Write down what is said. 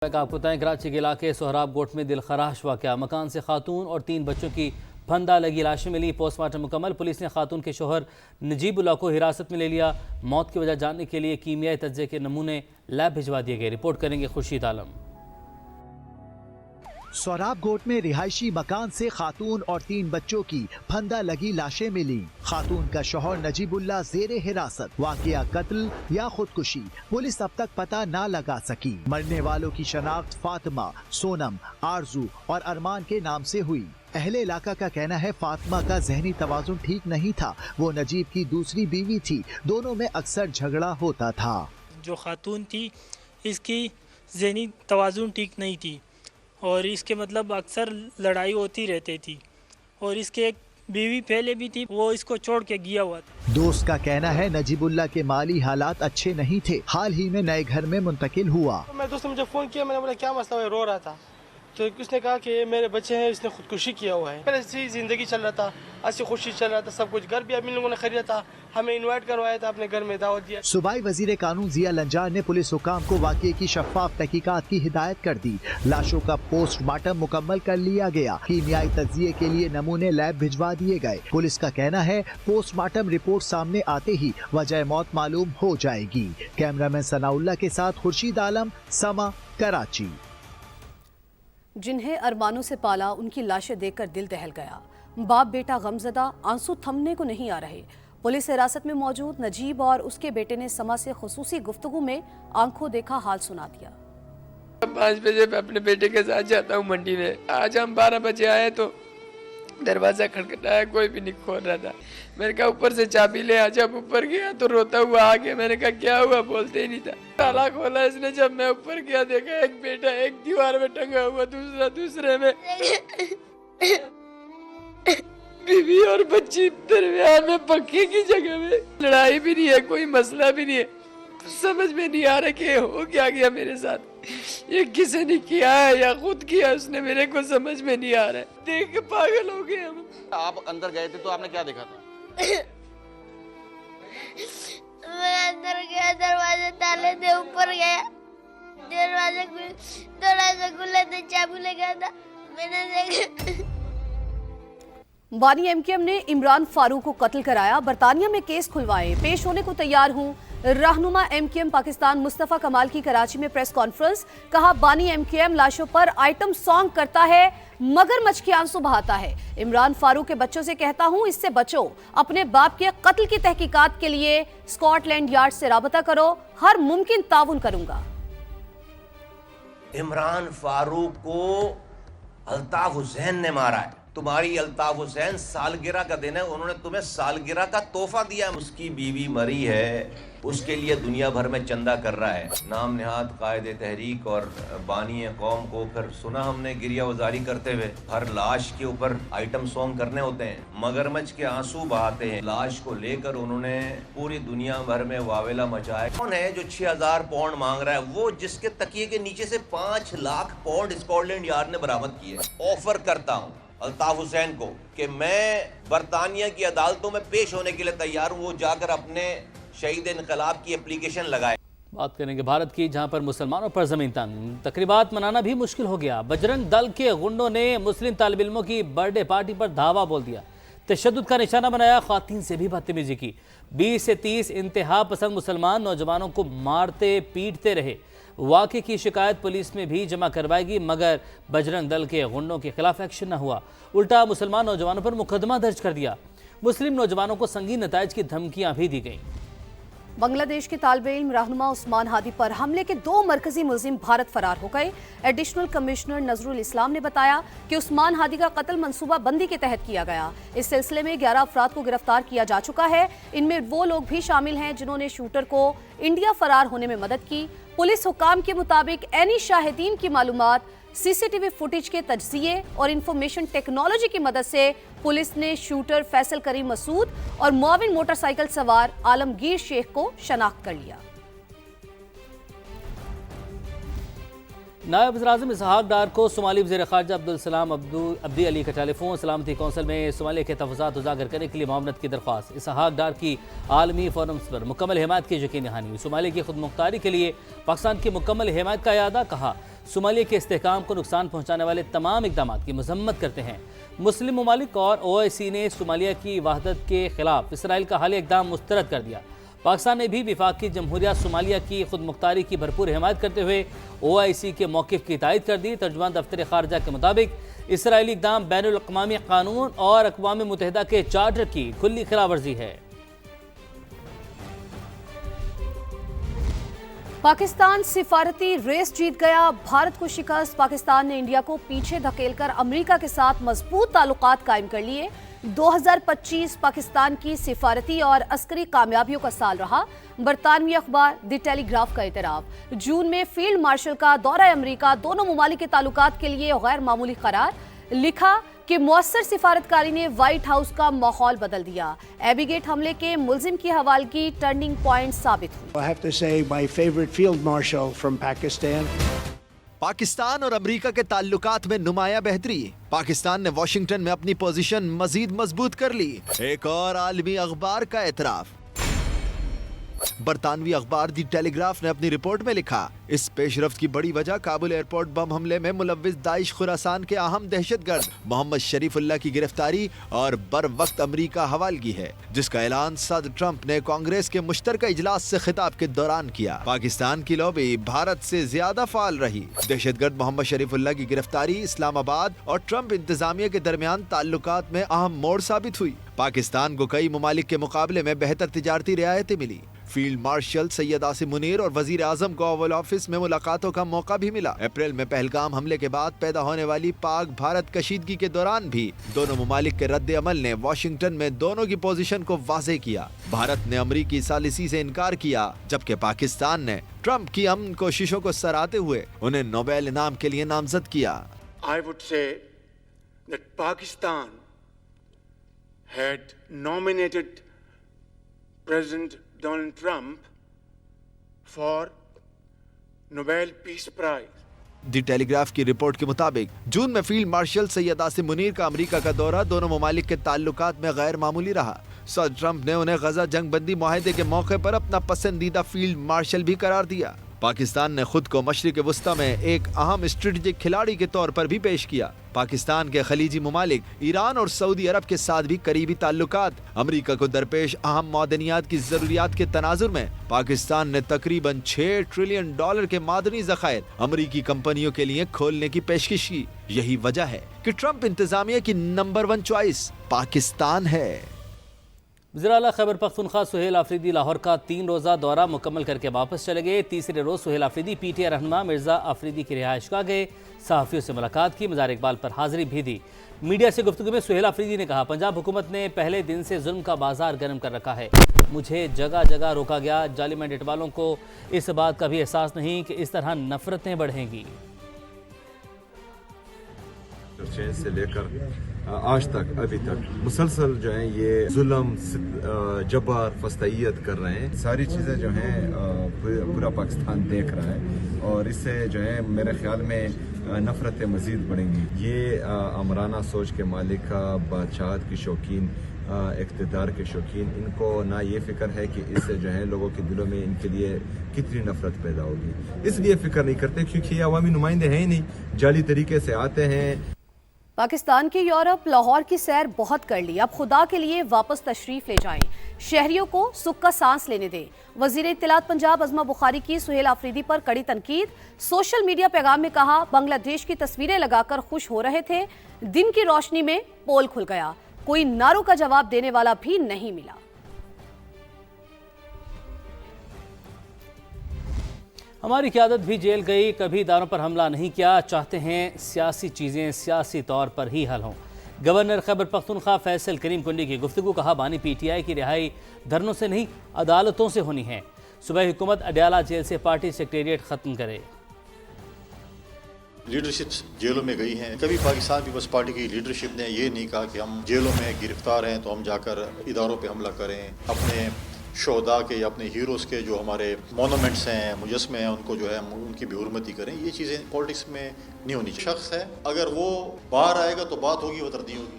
آپ کو بتائیں کراچی کے علاقے سہراب گوٹ میں دلخراش واقعہ، مکان سے خاتون اور 3 بچوں کی پھندہ لگی لاشیں ملی، پوسٹ مارٹم مکمل۔ پولیس نے خاتون کے شوہر نجیب اللہ کو حراست میں لے لیا، موت کی وجہ جاننے کے لیے کیمیائی تجزیے کے نمونے لیب بھجوا دیے گئے۔ رپورٹ کریں گے خورشید عالم۔ سہراب گوٹ میں رہائشی مکان سے خاتون اور 3 بچوں کی پھندہ لگی لاشیں ملی۔ خاتون کا شوہر نجیب اللہ زیر حراست، واقعہ قتل یا خودکشی پولیس اب تک پتہ نہ لگا سکی۔ مرنے والوں کی شناخت فاطمہ، سونم، آرزو اور ارمان کے نام سے ہوئی۔ اہل علاقہ کا کہنا ہے فاطمہ کا ذہنی توازن ٹھیک نہیں تھا، وہ نجیب کی دوسری بیوی تھی، دونوں میں اکثر جھگڑا ہوتا تھا۔ جو خاتون تھی اس کی ذہنی توازن ٹھیک نہیں تھی اور اس کے مطلب اکثر لڑائی ہوتی رہتی تھی، اور اس کے ایک بیوی پہلے بھی تھی، وہ اس کو چھوڑ کے گیا ہوا تھا۔ دوست کا کہنا ہے نجیب اللہ کے مالی حالات اچھے نہیں تھے، حال ہی میں نئے گھر میں منتقل ہوا۔ میں دوست نے مجھے فون کیا، میں نے بولا کیا مسئلہ ہے، رو رہا تھا تو اس نے کہا کہ میرے بچے ہیں، اس نے خودکشی کیا ہوا ہے۔ پہلے ایسی زندگی چل رہا تھا، ایسی خوشی چل رہا تھا، سب کچھ گھر بھی ابھی لوگوں نے خریدا تھا، ہمیں انوائٹ کروایا تھا، اپنے گھر میں دعوت دیا۔ صوبائی وزیر قانون ضیاء لنجار نے پولیس حکام کو واقعے کی شفاف تحقیقات کی ہدایت کر دی۔ لاشوں کا پوسٹ مارٹم مکمل کر لیا گیا، کیمیائی تجزیے کے لیے نمونے لیب بھجوا دیے گئے۔ پولیس کا کہنا ہے پوسٹ مارٹم رپورٹ سامنے آتے ہی وجہ موت معلوم ہو جائے گی۔ کیمرامین ثناء اللہ کے ساتھ خورشید عالم، سما، کراچی۔ جنہیں ارمانوں سے پالا ان کی لاشیں دیکھ کر دل دہل گیا۔ باپ بیٹا غمزدہ، آنسو تھمنے کو نہیں آ رہے۔ پولیس حراست میں موجود نجیب اور اس کے بیٹے نے سما سے خصوصی گفتگو میں آنکھوں دیکھا حال سنا دیا۔ 5 بجے میں اپنے بیٹے کے ساتھ جاتا ہوں منڈی میں، آج ہم 12 بجے آئے تو دروازہ کھٹکھٹایا، کوئی بھی نہیں کھول رہا تھا۔ میں نے کہا اوپر سے چابی لے آ، جب اوپر گیا تو روتا ہوا آ گیا۔ میں نے کہا کیا ہوا، بولتے ہی نہیں تھا۔ تالا کھولا اس نے، جب میں اوپر گیا دیکھا ایک بیٹا ایک دیوار میں ٹنگا ہوا، دوسرا دوسرے میں، بیوی اور بچی درمیان میں، پنکھے کی جگہ میں۔ لڑائی بھی نہیں ہے، کوئی مسئلہ بھی نہیں ہے، سمجھ میں نہیں آ رہا کہ ہو کیا گیا میرے ساتھ، یہ کسی نے کیا ہے یا خود کیا اس نے، میرے کو سمجھ میں نہیں آ رہا ہے۔ دیکھ کے پاگل ہو گئے ہم۔ آپ اندر گئے تھے تو آپ نے کیا دیکھا تھا؟ میں اندر گیا، دروازے تالے تھے، اوپر گیا، دروازے تھوڑا سا کھلا تھا، چابی لگا تھا، میں نے دیکھا۔ بانی ایم کیو ایم نے عمران فاروق کو قتل کرایا، برطانیہ میں کیس کھلوائے، پیش ہونے کو تیار ہوں۔ رہنما M Q M Pakistan Mustafa Kamal کی کراچی میں پریس کانفرنس، کہا بانی ایم کیو ایم لاشوں پر آئٹم سانگ کرتا ہے، مگر مچھ کے آنسو بہاتا ہے۔ عمران فاروق کے بچوں سے کہتا ہوں اس سے بچو، اپنے باپ کے قتل کی تحقیقات کے لیے اسکاٹ لینڈ یارڈ سے رابطہ کرو، ہر ممکن تعاون کروں گا۔ عمران فاروق کو الطاف حسین نے مارا ہے، تمہاری الطاف حسین سالگرہ کا دن ہے، انہوں نے تمہیں سالگرہ کا تحفہ دیا ہے۔ اس کی بیوی مری ہے، اس کے لیے دنیا بھر میں چندہ کر رہا ہے۔ نام نہاد قائد تحریک اور بانی قوم کو پھر سنا ہم نے گریہ وزاری کرتے ہوئے، ہر لاش کے اوپر آئٹم سانگ کرنے ہوتے ہیں، مگرمچھ کے آنسو بہاتے ہیں۔ لاش کو لے کر انہوں نے پوری دنیا بھر میں واویلا مچایا۔ کون ہے جو 6000 پاؤنڈ مانگ رہا ہے؟ وہ جس کے تکیے کے نیچے سے 5 lakh pound Scotland Yard نے برآمد کیے۔ آفر کرتا ہوں الطاف حسین کو کہ میں برطانیہ کی عدالتوں میں پیش ہونے کے لیے تیار ہوں، وہ جا کر اپنے شہید انقلاب کی اپلیکیشن لگائے۔ بات کریں گے بھارت کی، جہاں پر مسلمانوں پر زمین تنگ، تقریبات منانا بھی مشکل ہو گیا۔ بجرنگ دل کے غنڈوں نے مسلم طالب علموں کی برتھ ڈے پارٹی پر دھاوا بول دیا، تشدد کا نشانہ بنایا، خواتین سے بھی بدتمیزی کی۔ 20 سے 30 انتہا پسند مسلمان نوجوانوں کو مارتے پیٹتے رہے۔ واقعے کی شکایت پولیس میں بھی جمع کروائی گئی، مگر بجرنگ دل کے غنڈوں کے خلاف ایکشن نہ ہوا، الٹا مسلمان نوجوانوں پر مقدمہ درج کر دیا۔ مسلم نوجوانوں کو سنگین نتائج کی دھمکیاں بھی دی گئیں۔ بنگلہ دیش کے طالب علم رہنما عثمان ہادی پر حملے کے 2 مرکزی ملزم بھارت فرار ہو گئے۔ ایڈیشنل کمشنر نذر الاسلام نے بتایا کہ عثمان ہادی کا قتل منصوبہ بندی کے تحت کیا گیا۔ اس سلسلے میں 11 افراد کو گرفتار کیا جا چکا ہے، ان میں وہ لوگ بھی شامل ہیں جنہوں نے شوٹر کو انڈیا فرار ہونے میں مدد کی۔ پولیس حکام کے مطابق عینی شاہدین کی معلومات، سی سی ٹی وی فوٹیج کے تجزیے اور انفارمیشن ٹیکنالوجی کی مدد سے پولیس نے شوٹر فیصل کریم مسعود اور معاون موٹر سائیکل سوار عالمگیر شیخ کو شناخت کر لیا۔ نائب وزیراعظم اسحاق ڈار کو صومالی وزیر خارجہ عبدالسلام عبدی علی کا ٹیلی فون، سلامتی کونسل میں صومالیہ کے تحفظات اجاگر کرنے کے لیے معاونت کی درخواست۔ اسحاق ڈار کی عالمی فورمز پر مکمل حمایت کی یقین دہانی۔ صومالیہ کی خود مختاری کے لیے پاکستان کی مکمل حمایت کا اعادہ، کہا صومالیہ کے استحکام کو نقصان پہنچانے والے تمام اقدامات کی مذمت کرتے ہیں۔ مسلم ممالک اور OIC نے صومالیہ کی وحدت کے خلاف اسرائیل کا حالیہ اقدام مسترد کر دیا۔ پاکستان نے بھی وفاقی جمہوریہ صومالیہ کی خود مختاری کی بھرپور حمایت کرتے ہوئے OIC کے موقف کی تائید کر دی۔ ترجمان دفتر خارجہ کے مطابق اسرائیلی اقدام بین الاقوامی قانون اور اقوام متحدہ کے چارٹر کی کھلی خلاف ورزی ہے۔ پاکستان سفارتی ریس جیت گیا، بھارت کو شکست۔ پاکستان نے انڈیا کو پیچھے دھکیل کر امریکہ کے ساتھ مضبوط تعلقات قائم کر لیے۔ 2025 پاکستان کی سفارتی اور عسکری کامیابیوں کا سال رہا۔ برطانوی اخبار دی ٹیلی گراف کا اعتراف۔ جون میں فیلڈ مارشل کا دورہ امریکہ دونوں ممالک کے تعلقات کے لیے غیر معمولی قرار۔ لکھا کہ مؤثر سفارتکاری نے وائٹ ہاؤس کا ماحول بدل دیا۔ ایبی گیٹ حملے کے ملزم کی حوالگی ٹرننگ پوائنٹ ثابت ہوئی۔ I have to say my favorite field marshal from Pakistan. Pakistan اور امریکہ کے تعلقات میں نمایاں بہتری۔ پاکستان نے واشنگٹن میں اپنی پوزیشن مزید مضبوط کر لی۔ ایک اور عالمی اخبار کا اعتراف۔ برطانوی اخبار دی ٹیلی گراف نے اپنی رپورٹ میں لکھا، اس پیش رفت کی بڑی وجہ کابل ایئرپورٹ بم حملے میں ملوث داعش خراسان کے اہم دہشت گرد محمد شریف اللہ کی گرفتاری اور بر وقت امریکہ حوالگی ہے، جس کا اعلان صدر ٹرمپ نے کانگریس کے مشترکہ اجلاس سے خطاب کے دوران کیا۔ پاکستان کی لابی بھارت سے زیادہ فعال رہی۔ دہشت گرد محمد شریف اللہ کی گرفتاری اسلام آباد اور ٹرمپ انتظامیہ کے درمیان تعلقات میں اہم موڑ ثابت ہوئی۔ پاکستان کو کئی ممالک کے مقابلے میں بہتر تجارتی رعایتیں ملی۔ فیلڈ مارشل سید عاصم منیر اور وزیر اعظم کو اوول آفس میں ملاقاتوں کا موقع بھی ملا۔ اپریل میں پہلگام حملے کے بعد پیدا ہونے والی پاک بھارت کشیدگی کے دوران بھی دونوں ممالک کے رد عمل نے واشنگٹن میں دونوں کی پوزیشن کو واضح کیا۔ بھارت نے امریکی ثالثی سے انکار کیا، جبکہ پاکستان نے ٹرمپ کی امن کوششوں کو سراہتے ہوئے انہیں نوبیل انعام کے لیے نامزد کیا۔ I would say that Pakistan had nominated President Donald Trump for Nobel Peace Prize. The Telegraph کی رپورٹ کے مطابق جون میں فیلڈ مارشل سید عاصم منیر کا امریکہ کا دورہ دونوں ممالک کے تعلقات میں غیر معمولی رہا۔ صدر ٹرمپ نے انہیں غزہ جنگ بندی معاہدے کے موقع پر اپنا پسندیدہ فیلڈ مارشل بھی قرار دیا۔ پاکستان نے خود کو مشرق وسطی میں ایک اہم اسٹریٹجک کھلاڑی کے طور پر بھی پیش کیا۔ پاکستان کے خلیجی ممالک ایران اور سعودی عرب کے ساتھ بھی قریبی تعلقات۔ امریکہ کو درپیش اہم معدنیات کی ضروریات کے تناظر میں پاکستان نے تقریباً $6 ٹریلین کے معدنی ذخائر امریکی کمپنیوں کے لیے کھولنے کی پیشکش کی۔ یہی وجہ ہے کہ ٹرمپ انتظامیہ کی نمبر 1 چوائس پاکستان ہے۔ وزیر اعلیٰ خیبر پختونخوا سہیل آفریدی لاہور کا 3 روزہ دورہ مکمل کر کے واپس چلے گئے۔ تیسرے روز سہیل آفریدی PTI رہنما مرزا آفریدی کی رہائش گاہ گئے، صحافیوں سے ملاقات کی، مزار اقبال پر حاضری بھی دی۔ میڈیا سے گفتگو میں سہیل آفریدی نے کہا، پنجاب حکومت نے پہلے دن سے ظلم کا بازار گرم کر رکھا ہے، مجھے جگہ جگہ روکا گیا، جعلی مینڈیٹ والوں کو اس بات کا بھی احساس نہیں کہ اس طرح نفرتیں بڑھیں گی۔ سے لے کر آج تک ابھی تک مسلسل جو ہیں یہ ظلم جبر فسطائیت کر رہے ہیں۔ ساری چیزیں جو ہیں پورا پاکستان دیکھ رہا ہے اور اس سے جو ہے میرے خیال میں نفرتیں مزید بڑھیں گی۔ یہ آمرانہ سوچ کے مالک، بادشاہت کی شوقین، اقتدار کے شوقین، ان کو نہ یہ فکر ہے کہ اس سے جو ہے لوگوں کے دلوں میں ان کے لیے کتنی نفرت پیدا ہوگی، اس لیے فکر نہیں کرتے کیونکہ یہ عوامی نمائندے ہیں ہی نہیں، جعلی طریقے سے آتے ہیں۔ پاکستان کے یورپ لاہور کی سیر بہت کر لی، اب خدا کے لیے واپس تشریف لے جائیں، شہریوں کو سکھ کا سانس لینے دیں۔ وزیر اطلاعات پنجاب عظمہ بخاری کی سہیل آفریدی پر کڑی تنقید، سوشل میڈیا پیغام میں کہا بنگلہ دیش کی تصویریں لگا کر خوش ہو رہے تھے، دن کی روشنی میں پول کھل گیا، کوئی نعروں کا جواب دینے والا بھی نہیں ملا۔ ہماری قیادت بھی جیل گئی، کبھی اداروں پر حملہ نہیں کیا، چاہتے ہیں سیاسی چیزیں سیاسی طور پر ہی حل ہوں۔ گورنر خیبر پختونخوا فیصل کریم کنڈی کی گفتگو، کہا بانی PTI کی رہائی دھرنوں سے نہیں عدالتوں سے ہونی ہے، صوبائی حکومت اڈیالہ جیل سے پارٹی سیکریٹریٹ ختم کرے۔ لیڈرشپ جیلوں میں گئی ہیں، کبھی پاکستان پیپلز پارٹی کی لیڈرشپ نے یہ نہیں کہا کہ ہم جیلوں میں گرفتار ہیں تو ہم جا کر اداروں پہ حملہ کریں، اپنے شہداء کے یا اپنے ہیروز کے جو ہمارے مونومنٹس ہیں، مجسمے ہیں، ان کو جو ہے ان کی بھی حرمتی کریں۔ یہ چیزیں پالیٹکس میں نہیں ہونی چاہیے۔ شخص ہے، اگر وہ باہر آئے گا تو بات ہوگی، وہ تردید ہوگی۔